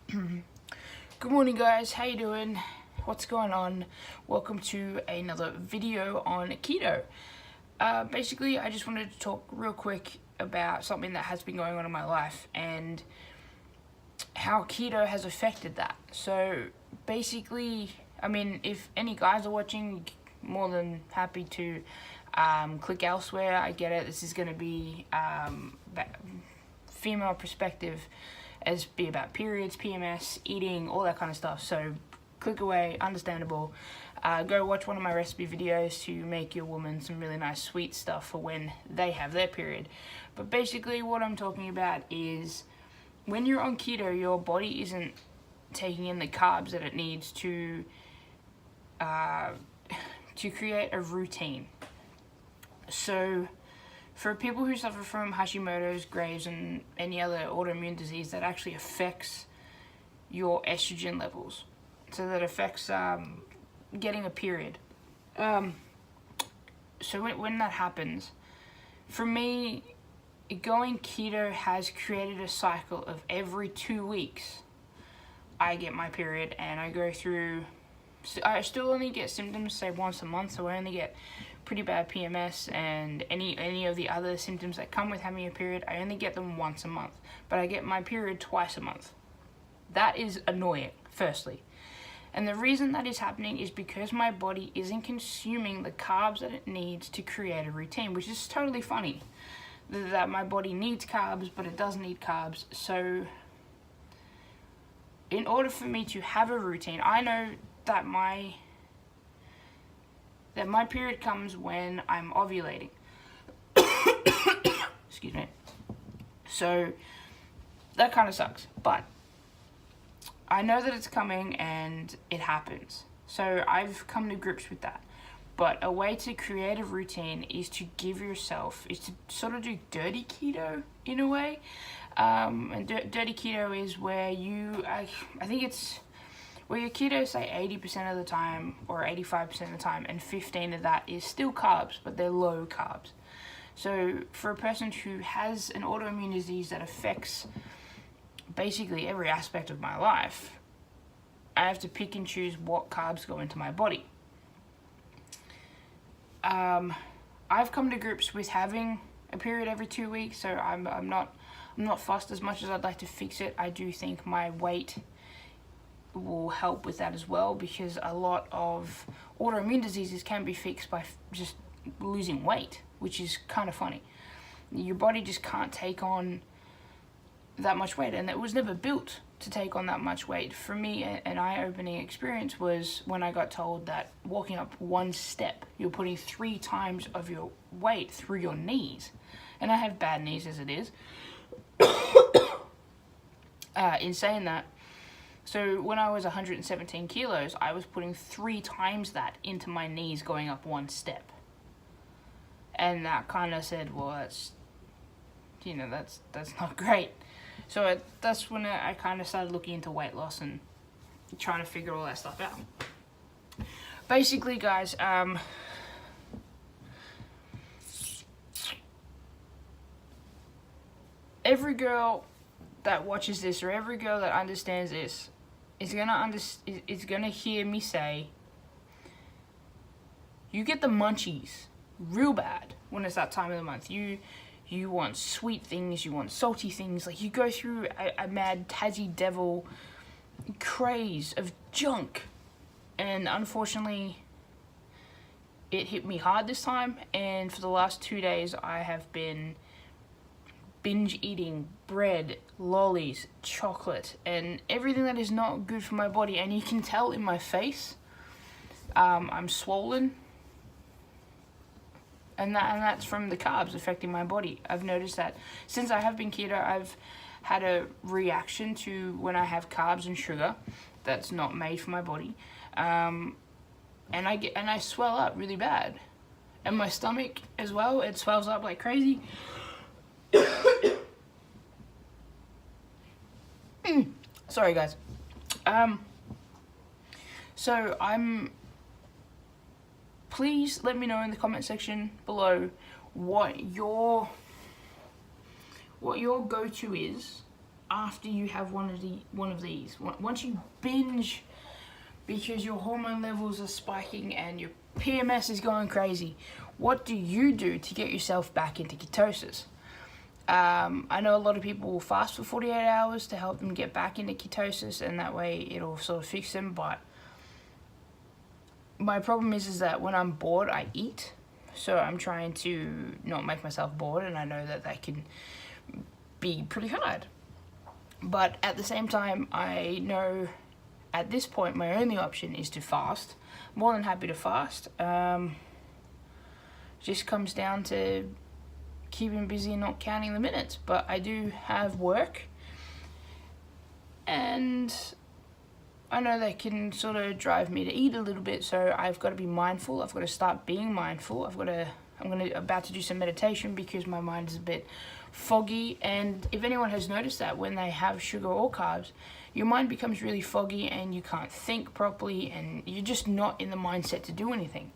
Good morning, guys. How you doing? What's going on? Welcome to another video on keto. Basically, I just wanted to talk real quick about something that has been going on in my life and how keto has affected that. So basically, I mean, if any guys are watching, more than happy to click elsewhere. I get it. This is going to be female perspective, as be about periods, PMS, eating, all that kind of stuff. So click away, understandable. Go watch one of my recipe videos to make your woman some really nice sweet stuff for when they have their period. But basically what I'm talking about is when you're on keto, your body isn't taking in the carbs that it needs to create a routine. So for people who suffer from Hashimoto's, Graves, and any other autoimmune disease that actually affects your estrogen levels, so that affects getting a period. So when that happens, for me, going keto has created a cycle of every 2 weeks I get my period, and I go through. I still only get symptoms, say, once a month, so I only get pretty bad PMS and any of the other symptoms that come with having a period. I only get them once a month, but I get my period twice a month. That is annoying, firstly. And the reason that is happening is because my body isn't consuming the carbs that it needs to create a routine, which is totally funny. That my body needs carbs, but it doesn't need carbs. So in order for me to have a routine, I know that my period comes when I'm ovulating. Excuse me. So that kind of sucks, but I know that it's coming and it happens. So I've come to grips with that. But a way to create a routine is to sort of do dirty keto in a way. And dirty keto is where I think it's where your keto, say, 80% of the time or 85% of the time, and 15% of that is still carbs, but they're low carbs. So for a person who has an autoimmune disease that affects basically every aspect of my life, I have to pick and choose what carbs go into my body. I've come to grips with having a period every 2 weeks, so I'm not fussed as much as I'd like to fix it. I do think my weight will help with that as well, because a lot of autoimmune diseases can be fixed by just losing weight, which is kind of funny. Your body just can't take on that much weight, and it was never built to take on that much weight. For me, an eye-opening experience was when I got told that walking up one step, you're putting 3 times of your weight through your knees. And I have bad knees as it is. In saying that, so when I was 117 kilos, I was putting 3 times that into my knees going up one step. And that kind of said, well, that's not great. So that's when I kind of started looking into weight loss and trying to figure all that stuff out. Basically, guys, every girl that watches this, or every girl that understands this, is gonna hear me say, you get the munchies real bad when it's that time of the month. You want sweet things, you want salty things, like you go through a mad Tassie devil craze of junk. And unfortunately, it hit me hard this time, and for the last 2 days I have been binge eating bread, lollies, chocolate, and everything that is not good for my body. And you can tell in my face, I'm swollen. And that's from the carbs affecting my body. I've noticed that since I have been keto, I've had a reaction to when I have carbs and sugar that's not made for my body, and I swell up really bad, and my stomach as well. It swells up like crazy. Sorry, guys. So please let me know in the comment section below what your go-to is after you have one of these. Once you binge because your hormone levels are spiking and your PMS is going crazy, what do you do to get yourself back into ketosis? I know a lot of people will fast for 48 hours to help them get back into ketosis, and that way it'll sort of fix them, but my problem is that when I'm bored, I eat. So I'm trying to not make myself bored, and I know that can be pretty hard. But at the same time, I know at this point my only option is to fast. More than happy to fast. Just comes down to keeping busy and not counting the minutes. But I do have work, and I know that can sort of drive me to eat a little bit, so I've got to be mindful. I've got to start being mindful. I'm about to do some meditation because my mind is a bit foggy. And if anyone has noticed that when they have sugar or carbs, your mind becomes really foggy and you can't think properly and you're just not in the mindset to do anything.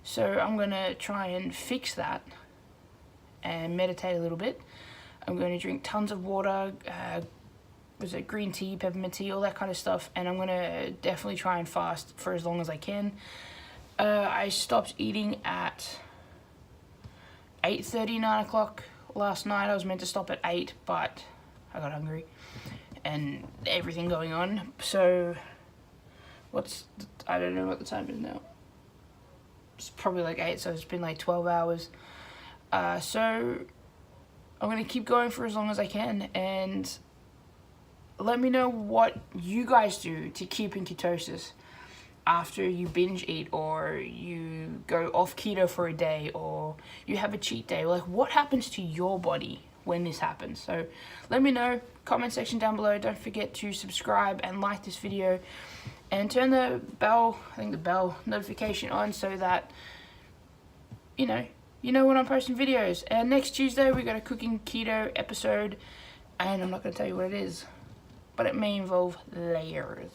So I'm going to try and fix that and meditate a little bit. I'm going to drink tons of water, green tea, peppermint tea, all that kind of stuff, and I'm gonna definitely try and fast for as long as I can. I stopped eating at 8:30, 9 o'clock last night. I was meant to stop at 8, but I got hungry and everything going on. So I don't know what the time is now. It's probably like 8, so it's been like 12 hours. So I'm gonna keep going for as long as I can, and let me know what you guys do to keep in ketosis after you binge eat, or you go off keto for a day, or you have a cheat day. Like, what happens to your body when this happens? So let me know, comment section down below. Don't forget to subscribe and like this video and turn the bell notification on so that you know when I'm posting videos. And next Tuesday we got a cooking keto episode, and I'm not going to tell you what it is, but it may involve layers.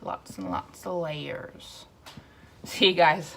Lots and lots of layers. See you guys.